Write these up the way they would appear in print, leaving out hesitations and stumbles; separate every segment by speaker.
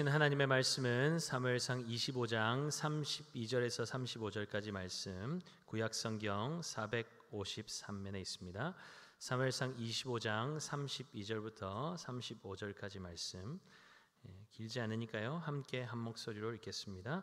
Speaker 1: 주신 하나님의 말씀은 사무엘상 25장 32절에서 35절까지 말씀, 구약성경 453면에 있습니다. 사무엘상 25장 32절부터 35절까지 말씀, 길지 않으니까요 함께 한 목소리로 읽겠습니다.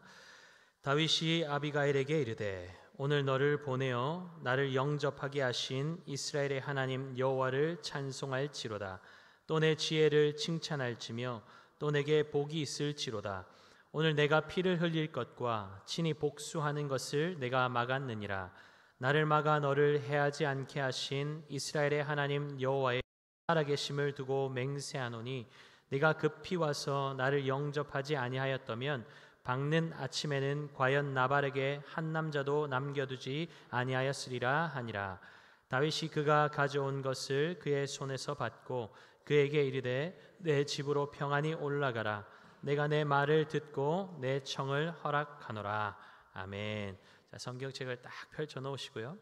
Speaker 1: 다윗이 아비가일에게 이르되 오늘 너를 보내어 나를 영접하게 하신 이스라엘의 하나님 여호와를 찬송할지로다. 또 내 지혜를 칭찬할지며 또 내게 복이 있을지로다. 오늘 내가 피를 흘릴 것과 친히 복수하는 것을 내가 막았느니라. 나를 막아 너를 해하지 않게 하신 이스라엘의 하나님 여호와의 살아계심을 두고 맹세하노니 네가 급히 와서 나를 영접하지 아니하였다면 밝는 아침에는 과연 나발에게 한 남자도 남겨두지 아니하였으리라 하니라. 다윗이 그가 가져온 것을 그의 손에서 받고 그에게 이르되 내 집으로 평안히 올라가라. 내가 내 말을 듣고 내 청을 허락하노라. 아멘. 자, 성경책을 딱 펼쳐 놓으시고요.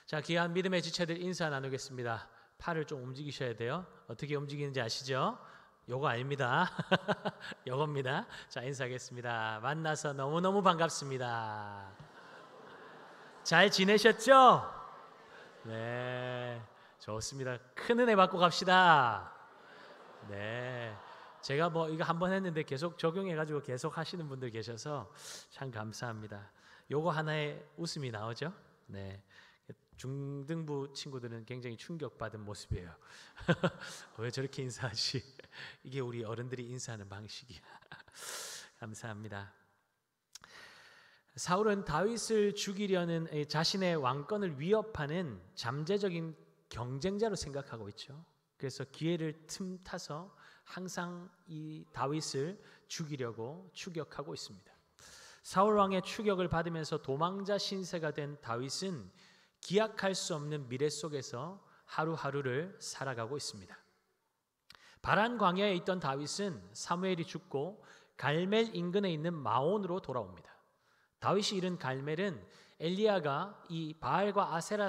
Speaker 1: 자, 귀한 믿음의 지체들 인사 나누겠습니다. 팔을 좀 움직이셔야 돼요. 어떻게 움직이는지 아시죠? 요거 아닙니다. 요겁니다. 자, 인사하겠습니다. 만나서 너무너무 반갑습니다. 잘 지내셨죠? 네, 좋습니다. 큰 은혜 받고 갑시다. 네, 제가 이거 한번 했는데 계속 적용해가지고 계속 하시는 분들 계셔서 참 감사합니다. 요거 하나에 웃음이 나오죠? 네, 중등부 친구들은 굉장히 충격받은 모습이에요. 왜 저렇게 인사하지? 이게 우리 어른들이 인사하는 방식이야. 감사합니다. 사울은 다윗을 죽이려는 자신의 왕권을 위협하는 잠재적인 경쟁자로 생각하고 있죠. 그래서 기회를 틈타서 항상 이 다윗을 죽이려고 추격하고 있습니다. 사울 왕의 추격을 받으면서 도망자 신세가 된 다윗은 기약할 수 없는 미래 속에서 하루하루를 살아가고 있습니다. 바란 광야에 있던 다윗은 사무엘이 죽고 갈멜 인근에 있는 마온으로 돌아옵니다. 다윗이 이른 갈멜은 엘리야가 이 바알과 아세라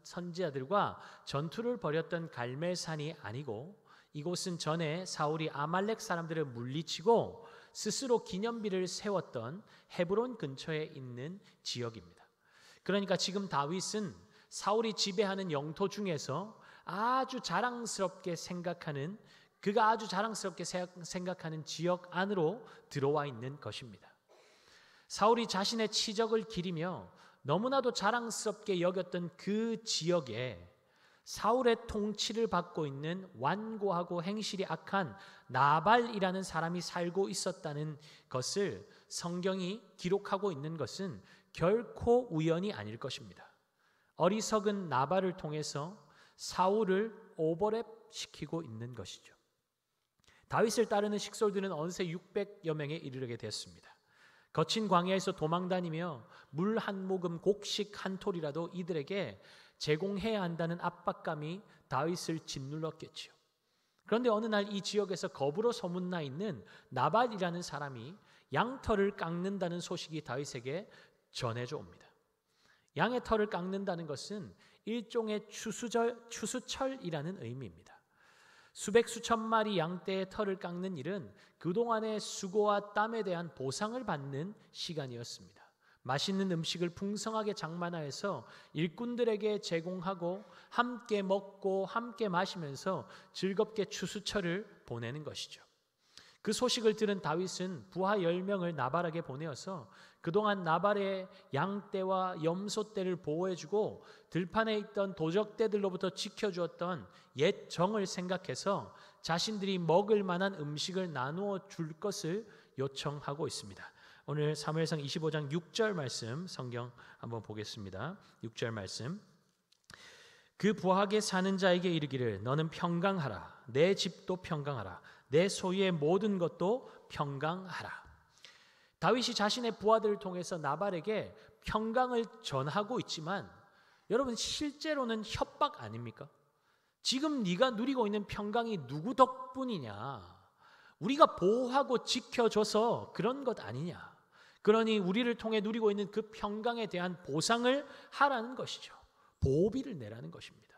Speaker 1: 선지자들과 전투를 벌였던 갈멜산이 아니고 이곳은 전에 사울이 아말렉 사람들을 물리치고 스스로 기념비를 세웠던 헤브론 근처에 있는 지역입니다. 그러니까 지금 다윗은 사울이 지배하는 영토 중에서 아주 자랑스럽게 생각하는 지역 안으로 들어와 있는 것입니다. 사울이 자신의 치적을 기리며 너무나도 자랑스럽게 여겼던 그 지역에 사울의 통치를 받고 있는 완고하고 행실이 악한 나발이라는 사람이 살고 있었다는 것을 성경이 기록하고 있는 것은 결코 우연이 아닐 것입니다. 어리석은 나발을 통해서 사울을 오버랩시키고 있는 것이죠. 다윗을 따르는 식솔들은 어느새 600여 명에 이르게 됐습니다. 거친 광야에서 도망다니며 물 한 모금 곡식 한 톨이라도 이들에게 제공해야 한다는 압박감이 다윗을 짓눌렀겠지요. 그런데 어느 날 이 지역에서 거부로 소문나 있는 나발이라는 사람이 양털을 깎는다는 소식이 다윗에게 전해져 옵니다. 양의 털을 깎는다는 것은 일종의 추수철이라는 의미입니다. 수백 수천 마리 양떼의 털을 깎는 일은 그동안의 수고와 땀에 대한 보상을 받는 시간이었습니다. 맛있는 음식을 풍성하게 장만하여서 일꾼들에게 제공하고 함께 먹고 함께 마시면서 즐겁게 추수철을 보내는 것이죠. 그 소식을 들은 다윗은 부하 10명을 나발에게 보내어서 그동안 나발의 양떼와 염소떼를 보호해주고 들판에 있던 도적떼들로부터 지켜주었던 옛 정을 생각해서 자신들이 먹을 만한 음식을 나누어 줄 것을 요청하고 있습니다. 오늘 사무엘상 25장 6절 말씀 성경 한번 보겠습니다. 6절 말씀. 그 부하게 사는 자에게 이르기를 너는 평강하라. 내 집도 평강하라. 내 소유의 모든 것도 평강하라. 다윗이 자신의 부하들을 통해서 나발에게 평강을 전하고 있지만 여러분 실제로는 협박 아닙니까? 지금 네가 누리고 있는 평강이 누구 덕분이냐? 우리가 보호하고 지켜줘서 그런 것 아니냐? 그러니 우리를 통해 누리고 있는 그 평강에 대한 보상을 하라는 것이죠. 보호비를 내라는 것입니다.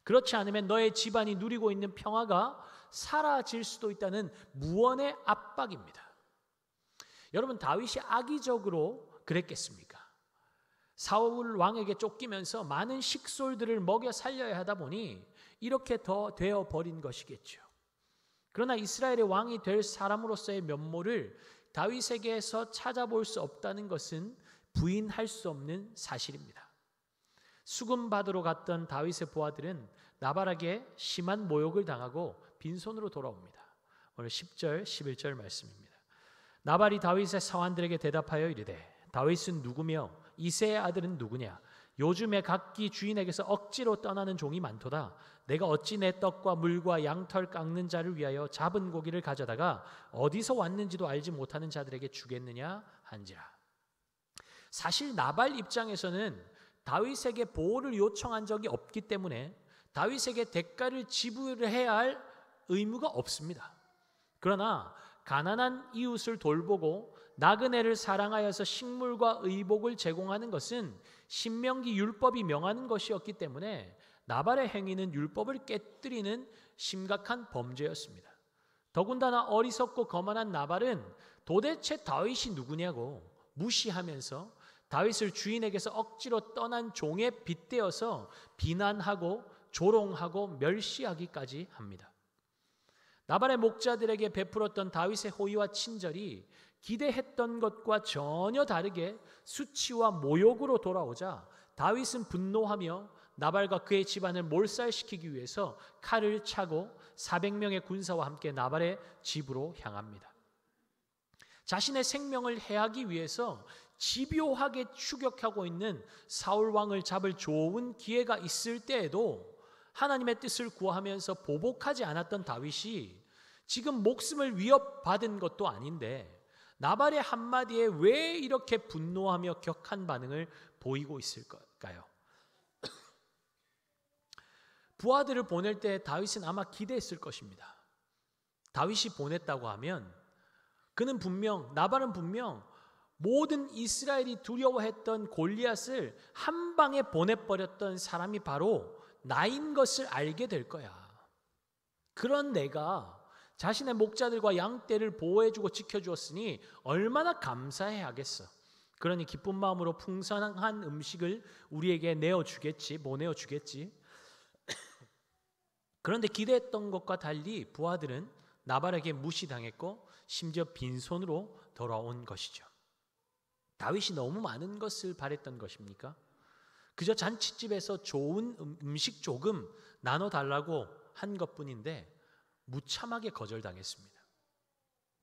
Speaker 1: 그렇지 않으면 너의 집안이 누리고 있는 평화가 사라질 수도 있다는 무언의 압박입니다. 여러분, 다윗이 악의적으로 그랬겠습니까? 사울 왕에게 쫓기면서 많은 식솔들을 먹여 살려야 하다 보니 이렇게 더 되어 버린 것이겠죠. 그러나 이스라엘의 왕이 될 사람으로서의 면모를 다윗에게서 찾아볼 수 없다는 것은 부인할 수 없는 사실입니다. 수금 받으러 갔던 다윗의 부하들은 나발에게 심한 모욕을 당하고 빈손으로 돌아옵니다. 오늘 10절, 11절 말씀입니다. 나발이 다윗의 사환들에게 대답하여 이르되 다윗은 누구며 이새의 아들은 누구냐? 요즘에 각기 주인에게서 억지로 떠나는 종이 많도다. 내가 어찌 내 떡과 물과 양털 깎는 자를 위하여 잡은 고기를 가져다가 어디서 왔는지도 알지 못하는 자들에게 주겠느냐 한지라. 사실 나발 입장에서는 다윗에게 보호를 요청한 적이 없기 때문에 다윗에게 대가를 지불해야 할 의무가 없습니다. 그러나 가난한 이웃을 돌보고 나그네를 사랑하여서 식물과 의복을 제공하는 것은 신명기 율법이 명하는 것이었기 때문에 나발의 행위는 율법을 깨뜨리는 심각한 범죄였습니다. 더군다나 어리석고 거만한 나발은 도대체 다윗이 누구냐고 무시하면서 다윗을 주인에게서 억지로 떠난 종에 빗대어서 비난하고 조롱하고 멸시하기까지 합니다. 나발의 목자들에게 베풀었던 다윗의 호의와 친절이 기대했던 것과 전혀 다르게 수치와 모욕으로 돌아오자 다윗은 분노하며 나발과 그의 집안을 몰살시키기 위해서 칼을 차고 400명의 군사와 함께 나발의 집으로 향합니다. 자신의 생명을 해하기 위해서 집요하게 추격하고 있는 사울 왕을 잡을 좋은 기회가 있을 때에도 하나님의 뜻을 구하면서 보복하지 않았던 다윗이 지금 목숨을 위협받은 것도 아닌데 나발의 한마디에 왜 이렇게 분노하며 격한 반응을 보이고 있을까요? 부하들을 보낼 때 다윗은 아마 기대했을 것입니다. 다윗이 보냈다고 하면 나발은 분명 모든 이스라엘이 두려워했던 골리앗을 한 방에 보내버렸던 사람이 바로 나인 것을 알게 될 거야. 그런 내가 자신의 목자들과 양떼를 보호해주고 지켜주었으니 얼마나 감사해야겠어. 그러니 기쁜 마음으로 풍성한 음식을 우리에게 내어주겠지, 뭐 내어주겠지. 그런데 기대했던 것과 달리 부하들은 나발에게 무시당했고 심지어 빈손으로 돌아온 것이죠. 다윗이 너무 많은 것을 바랬던 것입니까? 그저 잔치집에서 좋은 음식 조금 나눠달라고 한 것뿐인데 무참하게 거절당했습니다.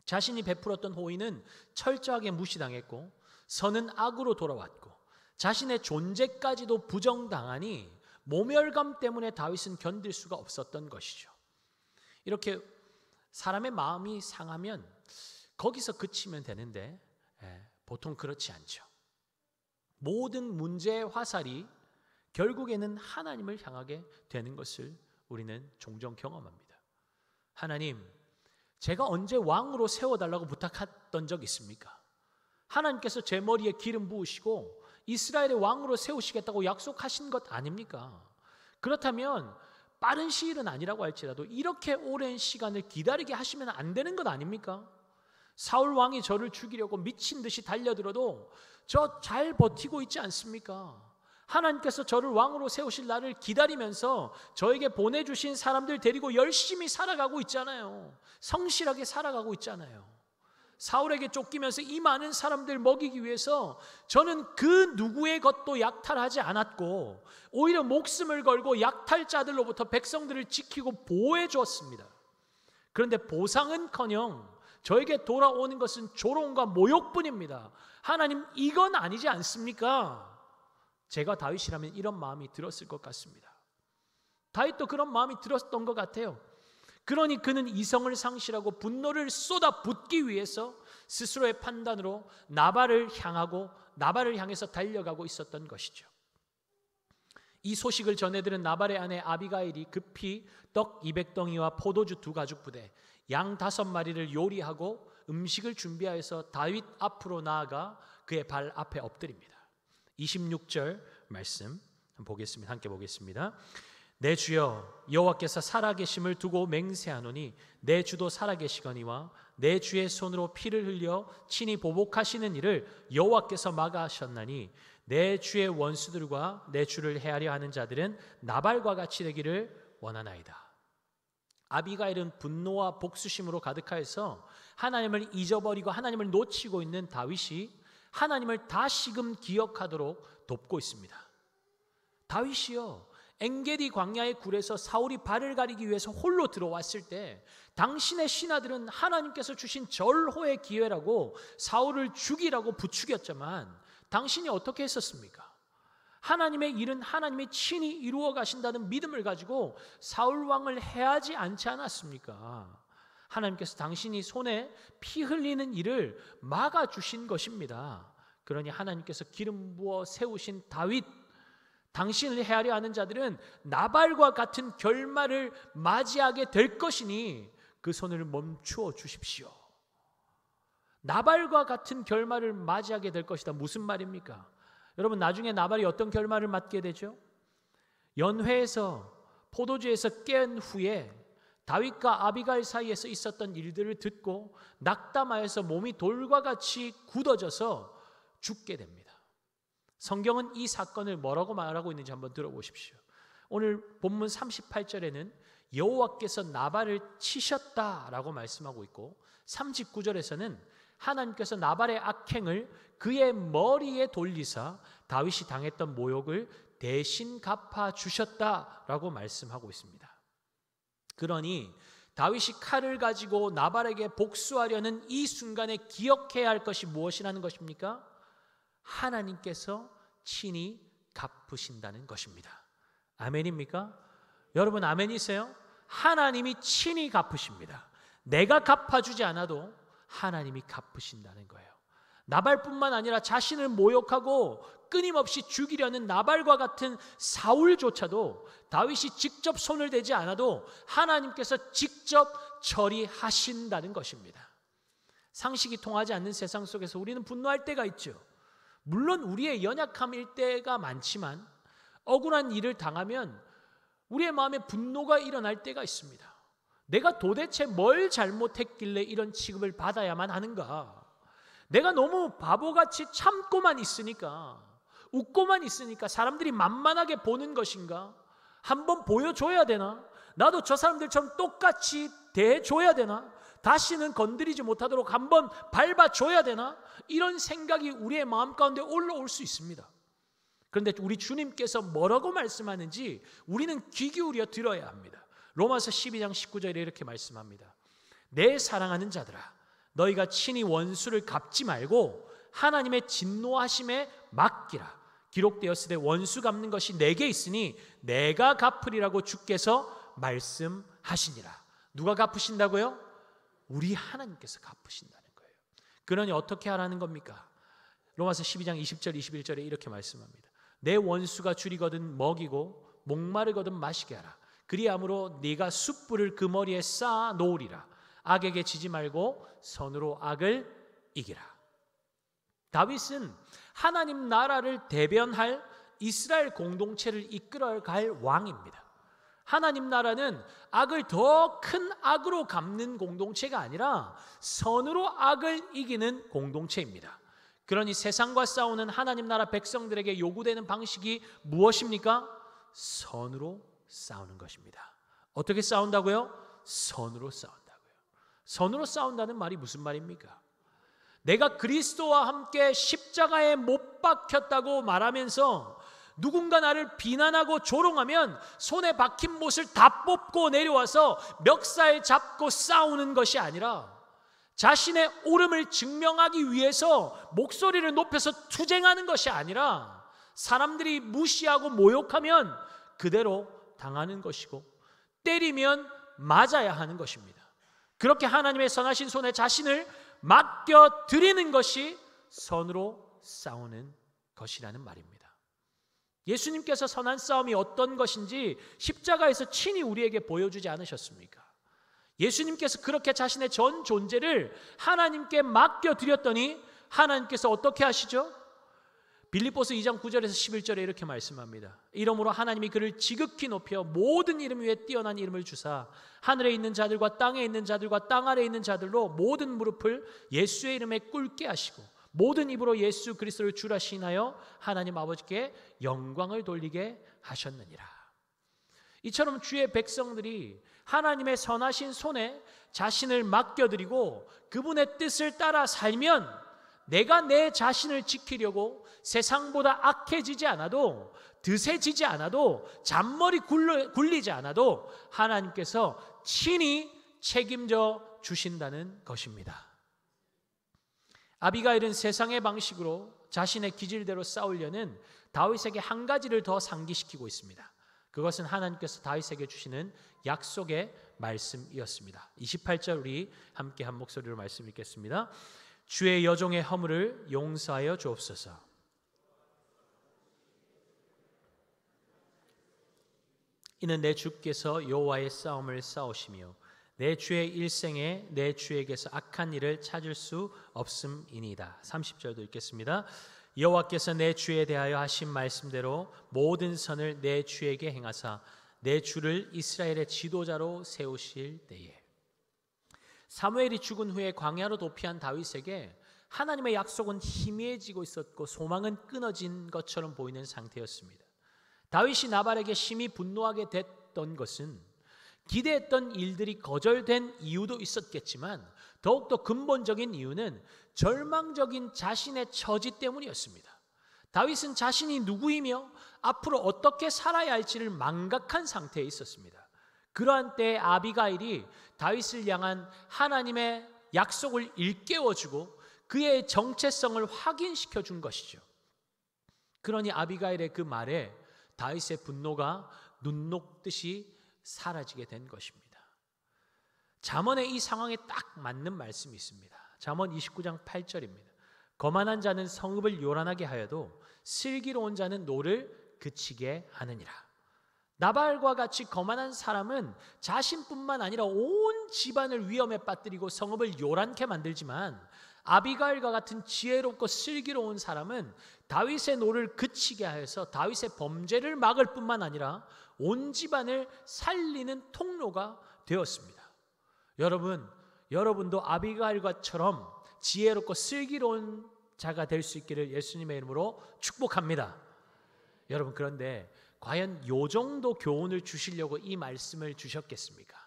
Speaker 1: 자신이 베풀었던 호의는 철저하게 무시당했고 선은 악으로 돌아왔고 자신의 존재까지도 부정당하니 모멸감 때문에 다윗은 견딜 수가 없었던 것이죠. 이렇게 사람의 마음이 상하면 거기서 그치면 되는데 보통 그렇지 않죠. 모든 문제의 화살이 결국에는 하나님을 향하게 되는 것을 우리는 종종 경험합니다. 하나님, 제가 언제 왕으로 세워달라고 부탁했던 적 있습니까? 하나님께서 제 머리에 기름 부으시고 이스라엘의 왕으로 세우시겠다고 약속하신 것 아닙니까? 그렇다면 빠른 시일은 아니라고 할지라도 이렇게 오랜 시간을 기다리게 하시면 안 되는 것 아닙니까? 사울 왕이 저를 죽이려고 미친 듯이 달려들어도 저 잘 버티고 있지 않습니까? 하나님께서 저를 왕으로 세우실 날을 기다리면서 저에게 보내주신 사람들 데리고 열심히 살아가고 있잖아요. 성실하게 살아가고 있잖아요. 사울에게 쫓기면서 이 많은 사람들 먹이기 위해서 저는 그 누구의 것도 약탈하지 않았고 오히려 목숨을 걸고 약탈자들로부터 백성들을 지키고 보호해 주었습니다. 그런데 보상은커녕 저에게 돌아오는 것은 조롱과 모욕뿐입니다. 하나님, 이건 아니지 않습니까? 제가 다윗이라면 이런 마음이 들었을 것 같습니다. 다윗도 그런 마음이 들었던 것 같아요. 그러니 그는 이성을 상실하고 분노를 쏟아붓기 위해서 스스로의 판단으로 나발을 향해서 달려가고 있었던 것이죠. 이 소식을 전해들은 나발의 아내 아비가일이 급히 떡 200덩이와 포도주 2가죽 부대, 양 5마리를 요리하고 음식을 준비하여서 다윗 앞으로 나아가 그의 발 앞에 엎드립니다. 26절 말씀 보겠습니다. 함께 보겠습니다. 내 주여 여호와께서 살아계심을 두고 맹세하노니 내 주도 살아계시거니와 내 주의 손으로 피를 흘려 친히 보복하시는 일을 여호와께서 막아하셨나니 내 주의 원수들과 내 주를 해하려 하는 자들은 나발과 같이 되기를 원하나이다. 아비가일은 분노와 복수심으로 가득하여서 하나님을 잊어버리고 하나님을 놓치고 있는 다윗이 하나님을 다시금 기억하도록 돕고 있습니다. 다윗이요, 엔게디 광야의 굴에서 사울이 발을 가리기 위해서 홀로 들어왔을 때 당신의 신하들은 하나님께서 주신 절호의 기회라고 사울을 죽이라고 부추겼지만 당신이 어떻게 했었습니까? 하나님의 일은 하나님이 친히 이루어 가신다는 믿음을 가지고 사울 왕을 해하지 않지 않았습니까? 하나님께서 당신이 손에 피 흘리는 일을 막아주신 것입니다. 그러니 하나님께서 기름 부어 세우신 다윗, 당신을 해하려 하는 자들은 나발과 같은 결말을 맞이하게 될 것이니 그 손을 멈추어 주십시오. 나발과 같은 결말을 맞이하게 될 것이다. 무슨 말입니까? 여러분, 나중에 나발이 어떤 결말을 맞게 되죠? 연회에서 포도주에서 깬 후에 다윗과 아비가일 사이에서 있었던 일들을 듣고 낙담하여서 몸이 돌과 같이 굳어져서 죽게 됩니다. 성경은 이 사건을 뭐라고 말하고 있는지 한번 들어보십시오. 오늘 본문 38절에는 여호와께서 나발을 치셨다라고 말씀하고 있고 39절에서는 하나님께서 나발의 악행을 그의 머리에 돌리사 다윗이 당했던 모욕을 대신 갚아주셨다라고 말씀하고 있습니다. 그러니 다윗이 칼을 가지고 나발에게 복수하려는 이 순간에 기억해야 할 것이 무엇이라는 것입니까? 하나님께서 친히 갚으신다는 것입니다. 아멘입니까? 여러분 아멘이세요? 하나님이 친히 갚으십니다. 내가 갚아주지 않아도 하나님이 갚으신다는 거예요. 나발뿐만 아니라 자신을 모욕하고 끊임없이 죽이려는 나발과 같은 사울조차도 다윗이 직접 손을 대지 않아도 하나님께서 직접 처리하신다는 것입니다. 상식이 통하지 않는 세상 속에서 우리는 분노할 때가 있죠. 물론 우리의 연약함일 때가 많지만 억울한 일을 당하면 우리의 마음에 분노가 일어날 때가 있습니다. 내가 도대체 뭘 잘못했길래 이런 취급을 받아야만 하는가? 내가 너무 바보같이 참고만 있으니까, 웃고만 있으니까 사람들이 만만하게 보는 것인가? 한번 보여줘야 되나? 나도 저 사람들처럼 똑같이 대해줘야 되나? 다시는 건드리지 못하도록 한번 밟아줘야 되나? 이런 생각이 우리의 마음 가운데 올라올 수 있습니다. 그런데 우리 주님께서 뭐라고 말씀하는지 우리는 귀 기울여 들어야 합니다. 로마서 12장 19절에 이렇게 말씀합니다. 내 사랑하는 자들아, 너희가 친히 원수를 갚지 말고 하나님의 진노하심에 맡기라. 기록되었으되 원수 갚는 것이 내게 있으니 내가 갚으리라고 주께서 말씀하시니라. 누가 갚으신다고요? 우리 하나님께서 갚으신다는 거예요. 그러니 어떻게 하라는 겁니까? 로마서 12장 20절 21절에 이렇게 말씀합니다. 내 원수가 줄이거든 먹이고 목마르거든 마시게 하라. 그리함으로 네가 숯불을 그 머리에 쌓아 놓으리라. 악에게 지지 말고 선으로 악을 이기라. 다윗은 하나님 나라를 대변할 이스라엘 공동체를 이끌어갈 왕입니다. 하나님 나라는 악을 더 큰 악으로 갚는 공동체가 아니라 선으로 악을 이기는 공동체입니다. 그러니 세상과 싸우는 하나님 나라 백성들에게 요구되는 방식이 무엇입니까? 선으로 싸우는 것입니다. 어떻게 싸운다고요? 선으로 싸운다고요. 선으로 싸운다는 말이 무슨 말입니까? 내가 그리스도와 함께 십자가에 못 박혔다고 말하면서 누군가 나를 비난하고 조롱하면 손에 박힌 못을 다 뽑고 내려와서 멱살 잡고 싸우는 것이 아니라 자신의 옳음을 증명하기 위해서 목소리를 높여서 투쟁하는 것이 아니라 사람들이 무시하고 모욕하면 그대로 당하는 것이고 때리면 맞아야 하는 것입니다. 그렇게 하나님의 선하신 손에 자신을 맡겨드리는 것이 선으로 싸우는 것이라는 말입니다. 예수님께서 선한 싸움이 어떤 것인지 십자가에서 친히 우리에게 보여주지 않으셨습니까? 예수님께서 그렇게 자신의 전 존재를 하나님께 맡겨드렸더니 하나님께서 어떻게 하시죠? 빌립보서 2장 9절에서 11절에 이렇게 말씀합니다. 이러므로 하나님이 그를 지극히 높여 모든 이름 위에 뛰어난 이름을 주사 하늘에 있는 자들과 땅에 있는 자들과 땅 아래에 있는 자들로 모든 무릎을 예수의 이름에 꿇게 하시고 모든 입으로 예수 그리스도를 주라 시인하여 하나님 아버지께 영광을 돌리게 하셨느니라. 이처럼 주의 백성들이 하나님의 선하신 손에 자신을 맡겨드리고 그분의 뜻을 따라 살면 내가 내 자신을 지키려고 세상보다 악해지지 않아도 드세지지 않아도 잔머리 굴리지 않아도 하나님께서 친히 책임져 주신다는 것입니다. 아비가일은 세상의 방식으로 자신의 기질대로 싸우려는 다윗에게 한 가지를 더 상기시키고 있습니다. 그것은 하나님께서 다윗에게 주시는 약속의 말씀이었습니다. 28절 우리 함께 한 목소리로 말씀 읽겠습니다. 주의 여종의 허물을 용서하여 주옵소서. 이는 내 주께서 여호와의 싸움을 싸우시며 내 주의 일생에 내 주에게서 악한 일을 찾을 수 없음이니이다. 30절도 읽겠습니다. 여호와께서 내 주에 대하여 하신 말씀대로 모든 선을 내 주에게 행하사 내 주를 이스라엘의 지도자로 세우실 때에. 사무엘이 죽은 후에 광야로 도피한 다윗에게 하나님의 약속은 희미해지고 있었고 소망은 끊어진 것처럼 보이는 상태였습니다. 다윗이 나발에게 심히 분노하게 됐던 것은 기대했던 일들이 거절된 이유도 있었겠지만 더욱더 근본적인 이유는 절망적인 자신의 처지 때문이었습니다. 다윗은 자신이 누구이며 앞으로 어떻게 살아야 할지를 망각한 상태에 있었습니다. 그러한 때에 아비가일이 다윗을 향한 하나님의 약속을 일깨워주고 그의 정체성을 확인시켜 준 것이죠. 그러니 아비가일의 그 말에 다윗의 분노가 눈 녹듯이 사라지게 된 것입니다. 잠언에 이 상황에 딱 맞는 말씀이 있습니다. 잠언 29장 8절입니다. 거만한 자는 성읍을 요란하게 하여도 슬기로운 자는 노를 그치게 하느니라. 나발과 같이 거만한 사람은 자신뿐만 아니라 온 집안을 위험에 빠뜨리고 성읍을 요란케 만들지만 아비가일과 같은 지혜롭고 슬기로운 사람은 다윗의 노를 그치게 하여서 다윗의 범죄를 막을 뿐만 아니라 온 집안을 살리는 통로가 되었습니다. 여러분도 아비가일과처럼 지혜롭고 슬기로운 자가 될 수 있기를 예수님의 이름으로 축복합니다. 여러분, 그런데 과연 요 정도 교훈을 주시려고 이 말씀을 주셨겠습니까?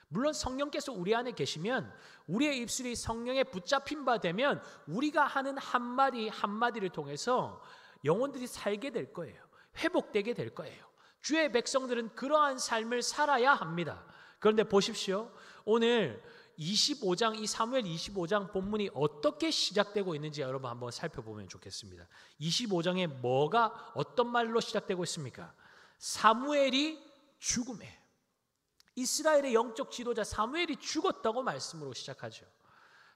Speaker 1: 물론 성령께서 우리 안에 계시면 우리의 입술이 성령에 붙잡힌 바 되면 우리가 하는 한마디 한마디를 통해서 영혼들이 살게 될 거예요. 회복되게 될 거예요. 주의 백성들은 그러한 삶을 살아야 합니다. 그런데 보십시오. 오늘 25장, 이 사무엘 25장 본문이 어떻게 시작되고 있는지 여러분 한번 살펴보면 좋겠습니다. 25장에 뭐가 어떤 말로 시작되고 있습니까? 사무엘이 죽음에, 이스라엘의 영적 지도자 사무엘이 죽었다고 말씀으로 시작하죠.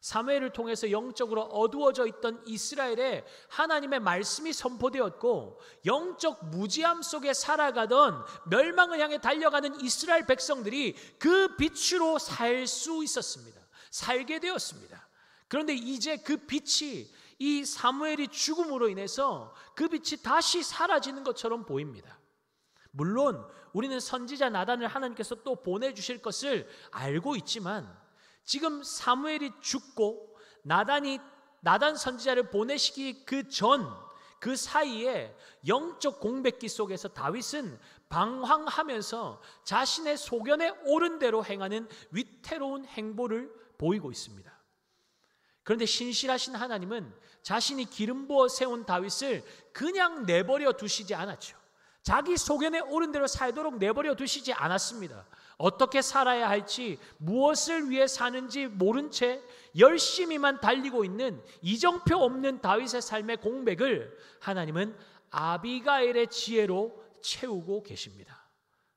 Speaker 1: 사무엘을 통해서 영적으로 어두워져 있던 이스라엘에 하나님의 말씀이 선포되었고 영적 무지함 속에 살아가던 멸망을 향해 달려가는 이스라엘 백성들이 그 빛으로 살 수 있었습니다. 살게 되었습니다. 그런데 이제 그 빛이 이 사무엘이 죽음으로 인해서 그 빛이 다시 사라지는 것처럼 보입니다. 물론 우리는 선지자 나단을 하나님께서 또 보내주실 것을 알고 있지만 지금 사무엘이 죽고 나단 선지자를 보내시기 그 사이에 영적 공백기 속에서 다윗은 방황하면서 자신의 소견에 옳은 대로 행하는 위태로운 행보를 보이고 있습니다. 그런데 신실하신 하나님은 자신이 기름 부어 세운 다윗을 그냥 내버려 두시지 않았죠. 자기 소견에 옳은 대로 살도록 내버려 두시지 않았습니다. 어떻게 살아야 할지, 무엇을 위해 사는지 모른 채 열심히만 달리고 있는 이정표 없는 다윗의 삶의 공백을 하나님은 아비가일의 지혜로 채우고 계십니다.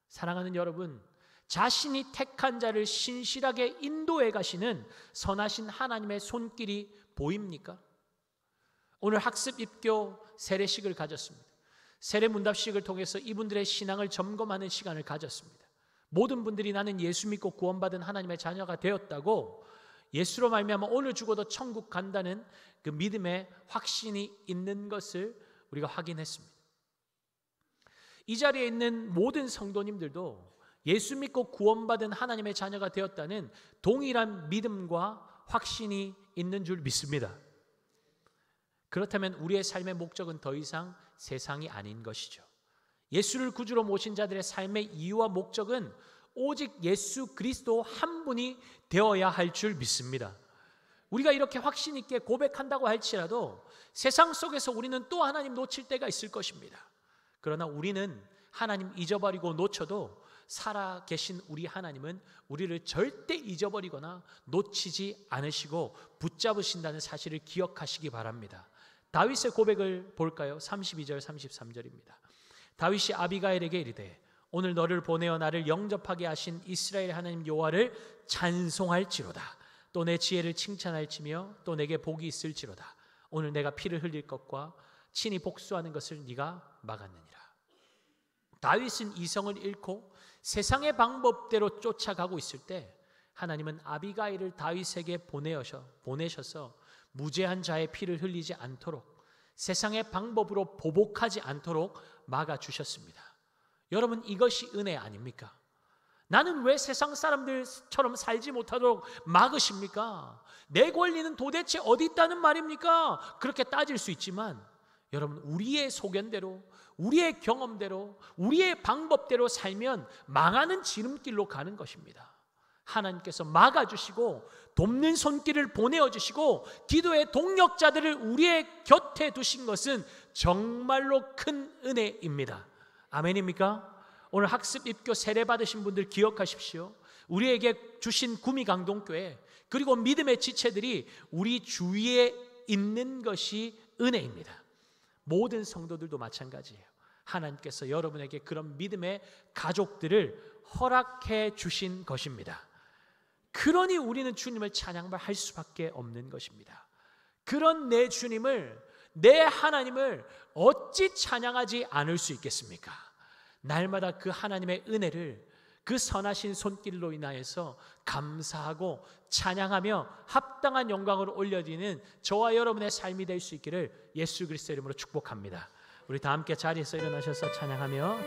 Speaker 1: 사랑하는 여러분, 자신이 택한 자를 신실하게 인도해 가시는 선하신 하나님의 손길이 보입니까? 오늘 학습 입교 세례식을 가졌습니다. 세례 문답식을 통해서 이분들의 신앙을 점검하는 시간을 가졌습니다. 모든 분들이 나는 예수 믿고 구원받은 하나님의 자녀가 되었다고 예수로 말미암아 오늘 죽어도 천국 간다는 그 믿음의 확신이 있는 것을 우리가 확인했습니다. 이 자리에 있는 모든 성도님들도 예수 믿고 구원받은 하나님의 자녀가 되었다는 동일한 믿음과 확신이 있는 줄 믿습니다. 그렇다면 우리의 삶의 목적은 더 이상 세상이 아닌 것이죠. 예수를 구주로 모신 자들의 삶의 이유와 목적은 오직 예수 그리스도 한 분이 되어야 할 줄 믿습니다. 우리가 이렇게 확신 있게 고백한다고 할지라도 세상 속에서 우리는 또 하나님 놓칠 때가 있을 것입니다. 그러나 우리는 하나님 잊어버리고 놓쳐도 살아계신 우리 하나님은 우리를 절대 잊어버리거나 놓치지 않으시고 붙잡으신다는 사실을 기억하시기 바랍니다. 다윗의 고백을 볼까요? 32절 33절입니다. 다윗이 아비가일에게 이르되 오늘 너를 보내어 나를 영접하게 하신 이스라엘 하나님 여호와를 찬송할지로다. 또 내 지혜를 칭찬할지며 또 내게 복이 있을지로다. 오늘 내가 피를 흘릴 것과 친히 복수하는 것을 네가 막았느니라. 다윗은 이성을 잃고 세상의 방법대로 쫓아가고 있을 때 하나님은 아비가일을 다윗에게 보내셔서 무죄한 자의 피를 흘리지 않도록 세상의 방법으로 보복하지 않도록 막아주셨습니다. 여러분, 이것이 은혜 아닙니까? 나는 왜 세상 사람들처럼 살지 못하도록 막으십니까? 내 권리는 도대체 어디 있다는 말입니까? 그렇게 따질 수 있지만 여러분, 우리의 소견대로, 우리의 경험대로, 우리의 방법대로 살면 망하는 지름길로 가는 것입니다. 하나님께서 막아주시고 돕는 손길을 보내어주시고 기도의 동력자들을 우리의 곁에 두신 것은 정말로 큰 은혜입니다. 아멘입니까? 오늘 학습 입교 세례 받으신 분들 기억하십시오. 우리에게 주신 구미강동교회 그리고 믿음의 지체들이 우리 주위에 있는 것이 은혜입니다. 모든 성도들도 마찬가지예요. 하나님께서 여러분에게 그런 믿음의 가족들을 허락해 주신 것입니다. 그러니 우리는 주님을 찬양할 수밖에 없는 것입니다. 그런 내 주님을, 내 하나님을 어찌 찬양하지 않을 수 있겠습니까? 날마다 그 하나님의 은혜를 그 선하신 손길로 인하여서 감사하고 찬양하며 합당한 영광을 올려드리는 저와 여러분의 삶이 될 수 있기를 예수 그리스도의 이름으로 축복합니다. 우리 다 함께 자리에서 일어나셔서 찬양하며